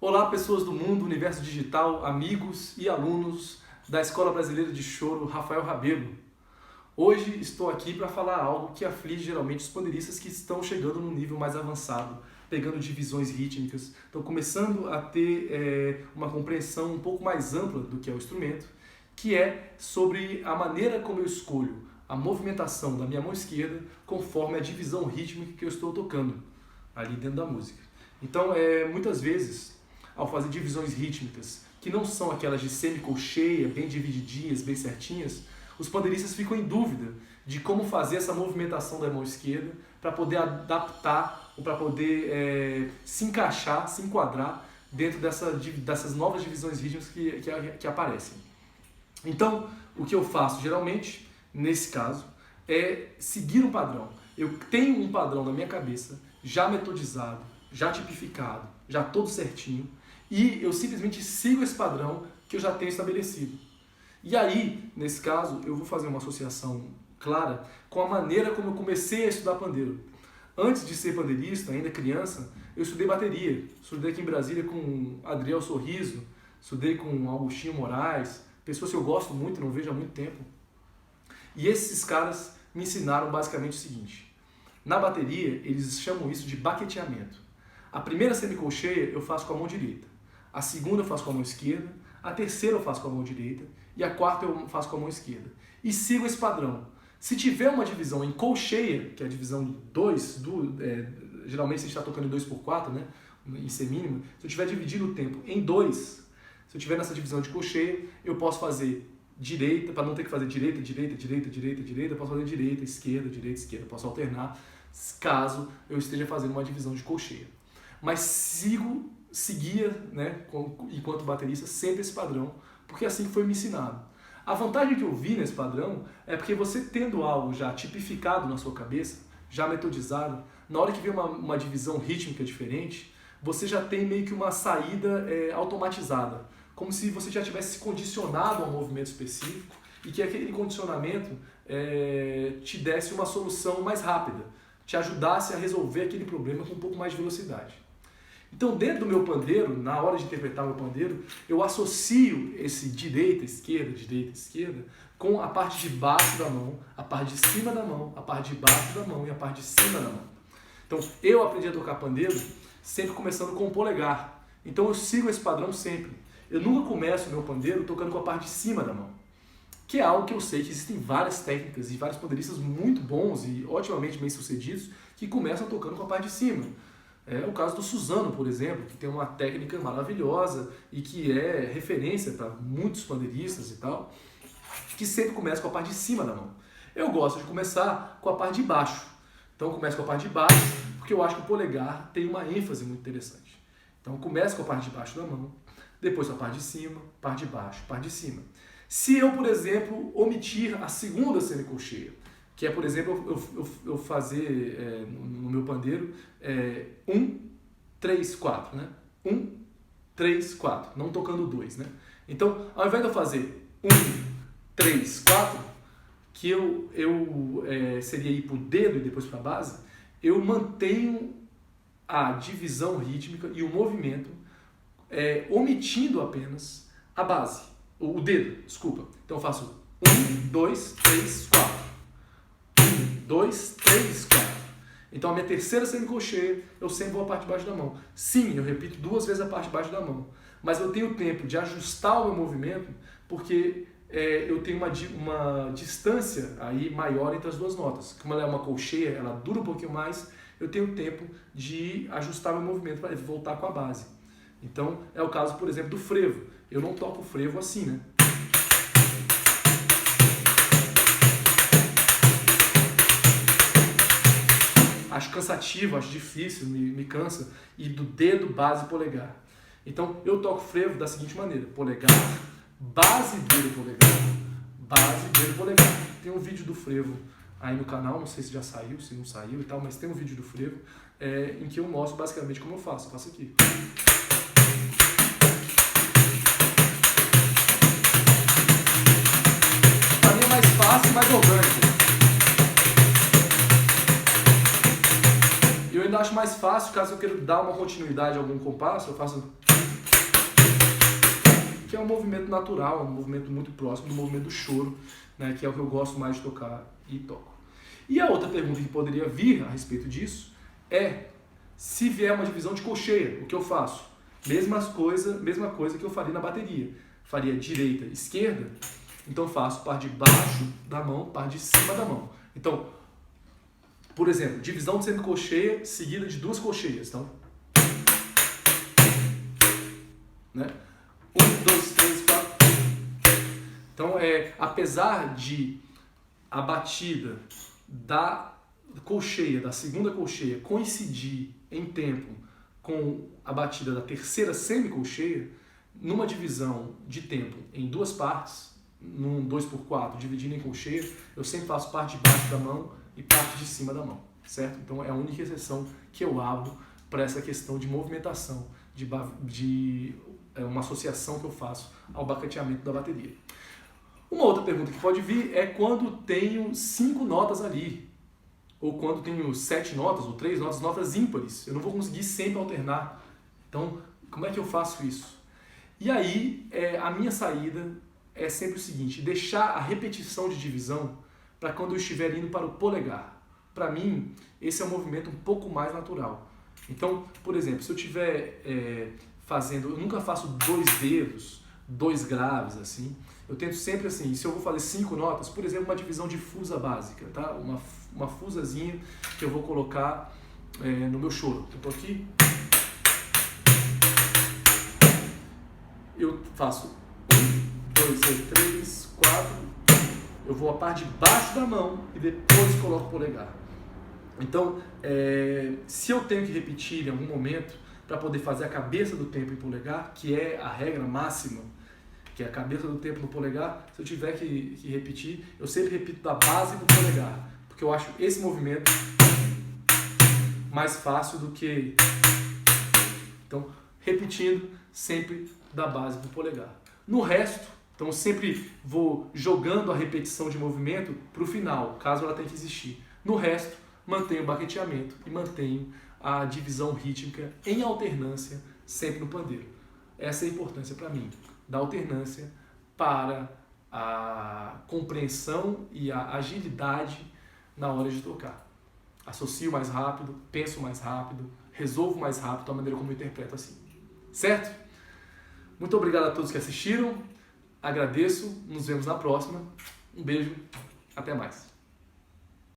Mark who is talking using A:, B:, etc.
A: Olá, pessoas do mundo, universo digital, amigos e alunos da Escola Brasileira de Choro Rafael Rabelo. Hoje estou aqui para falar algo que aflige geralmente os pandeiristas que estão chegando num nível mais avançado, pegando divisões rítmicas, estão começando a ter uma compreensão um pouco mais ampla do que é o instrumento, que é sobre a maneira como eu escolho a movimentação da minha mão esquerda conforme a divisão rítmica que eu estou tocando ali dentro da música. Então, muitas vezes, ao fazer divisões rítmicas, que não são aquelas de semicolcheia, bem divididinhas, bem certinhas, os pandeiristas ficam em dúvida de como fazer essa movimentação da mão esquerda para poder adaptar ou para poder se encaixar, se enquadrar dentro dessas novas divisões rítmicas que aparecem. Então, o que eu faço geralmente, nesse caso, é seguir um padrão. Eu tenho um padrão na minha cabeça, já metodizado, já tipificado, já todo certinho, e eu simplesmente sigo esse padrão que eu já tenho estabelecido. E aí, nesse caso, eu vou fazer uma associação clara com a maneira como eu comecei a estudar pandeiro. Antes de ser pandeirista, ainda criança, eu estudei bateria. Estudei aqui em Brasília com Adriel Sorriso, estudei com Augustinho Moraes, pessoas que eu gosto muito, não vejo há muito tempo. E esses caras me ensinaram basicamente o seguinte: na bateria, eles chamam isso de baqueteamento. A primeira semicolcheia eu faço com a mão direita, a segunda eu faço com a mão esquerda, a terceira eu faço com a mão direita e a quarta eu faço com a mão esquerda. E sigo esse padrão. Se tiver uma divisão em colcheia, que é a divisão 2, geralmente você está tocando em 2/4, né, em C mínima, se eu tiver dividido o tempo em 2, se eu tiver nessa divisão de colcheia, eu posso fazer direita, para não ter que fazer direita, direita, direita, direita, direita, eu posso fazer direita, esquerda, esquerda, eu posso alternar, caso eu esteja fazendo uma divisão de colcheia. Mas seguia, né, enquanto baterista, sempre esse padrão, porque assim foi me ensinado. A vantagem que eu vi nesse padrão é porque você tendo algo já tipificado na sua cabeça, já metodizado, na hora que vem uma divisão rítmica diferente, você já tem meio que uma saída automatizada, como se você já tivesse condicionado a um movimento específico e que aquele condicionamento te desse uma solução mais rápida, te ajudasse a resolver aquele problema com um pouco mais de velocidade. Então, dentro do meu pandeiro, na hora de interpretar o meu pandeiro, eu associo esse direita, esquerda, com a parte de baixo da mão, a parte de cima da mão, a parte de baixo da mão e a parte de cima da mão. Então, eu aprendi a tocar pandeiro sempre começando com o polegar. Então, eu sigo esse padrão sempre. Eu nunca começo o meu pandeiro tocando com a parte de cima da mão, que é algo que eu sei que existem várias técnicas e vários pandeiristas muito bons e otimamente bem-sucedidos que começam tocando com a parte de cima. É o caso do Suzano, por exemplo, que tem uma técnica maravilhosa e que é referência para muitos pandeiristas e tal, que sempre começa com a parte de cima da mão. Eu gosto de começar com a parte de baixo. Então eu começo com a parte de baixo, porque eu acho que o polegar tem uma ênfase muito interessante. Então eu começo com a parte de baixo da mão, depois com a parte de cima, parte de baixo, parte de cima. Se eu, por exemplo, omitir a segunda semicolcheia, que é, por exemplo, eu fazer no meu pandeiro 1, 3, 4, né? 1, 3, 4, não tocando 2, né? Então, ao invés de eu fazer 1, 3, 4, que eu seria ir para o dedo e depois para a base, eu mantenho a divisão rítmica e o movimento omitindo apenas a base, o dedo, desculpa. Então eu faço 1, 2, 3, 4. 2, 3, 4. Então a minha terceira semicolcheia, eu sempre vou a parte de baixo da mão. Sim, eu repito 2 vezes a parte de baixo da mão. Mas eu tenho tempo de ajustar o meu movimento, porque eu tenho uma distância aí maior entre as duas notas. Como ela é uma colcheia, ela dura um pouquinho mais, eu tenho tempo de ajustar meu movimento para voltar com a base. Então é o caso, por exemplo, do frevo. Eu não toco o frevo assim, né? Acho cansativo, acho difícil, me cansa, e do dedo, base, polegar. Então eu toco frevo da seguinte maneira: polegar, base, dedo, polegar, base, dedo, polegar. Tem um vídeo do frevo aí no canal, não sei se já saiu, se não saiu e tal, mas tem um vídeo do frevo em que eu mostro basicamente como eu faço aqui. Para mim é mais fácil e mais orgânico. Eu ainda acho mais fácil, caso eu queira dar uma continuidade a algum compasso, eu faço que é um movimento natural, um movimento muito próximo do movimento do choro, né, que é o que eu gosto mais de tocar e toco. E a outra pergunta que poderia vir a respeito disso é, se vier uma divisão de colcheia, o que eu faço? Mesma coisa que eu faria na bateria. Faria direita, esquerda, então faço parte de baixo da mão, parte de cima da mão. Então, por exemplo, divisão de semicolcheia seguida de duas colcheias. Então, né? 1, 2, 3, 4. Então, apesar de a batida da colcheia, da segunda colcheia, coincidir em tempo com a batida da terceira semicolcheia, numa divisão de tempo em duas partes, num 2x4, dividindo em colcheia, eu sempre faço parte de baixo da mão e parte de cima da mão, certo? Então é a única exceção que eu abro para essa questão de movimentação, de uma associação que eu faço ao baqueteamento da bateria. Uma outra pergunta que pode vir é quando tenho 5 notas ali, ou quando tenho 7 notas, ou 3 notas, notas ímpares. Eu não vou conseguir sempre alternar. Então, como é que eu faço isso? E aí, a minha saída é sempre o seguinte, deixar a repetição de divisão para quando eu estiver indo para o polegar. Para mim, esse é um movimento um pouco mais natural. Então, por exemplo, se eu estiver fazendo, eu nunca faço 2 dedos, 2 graves, assim. Eu tento sempre assim, se eu vou fazer 5 notas, por exemplo, uma divisão de fusa básica, tá? Uma fusazinha que eu vou colocar no meu choro. Eu tô aqui, eu faço 1, 2, 3, 4, eu vou a parte de baixo da mão e depois coloco o polegar. Então, se eu tenho que repetir em algum momento para poder fazer a cabeça do tempo em polegar, que é a regra máxima, que é a cabeça do tempo no polegar, se eu tiver que repetir, eu sempre repito da base do polegar, porque eu acho esse movimento mais fácil do que... Então, repetindo sempre da base do polegar. No resto, então eu sempre vou jogando a repetição de movimento para o final, caso ela tenha que existir. No resto, mantenho o baqueteamento e mantenho a divisão rítmica em alternância sempre no pandeiro. Essa é a importância para mim, da alternância para a compreensão e a agilidade na hora de tocar. Associo mais rápido, penso mais rápido, resolvo mais rápido da maneira como eu interpreto assim. Certo? Muito obrigado a todos que assistiram, agradeço, nos vemos na próxima. Um beijo, até mais.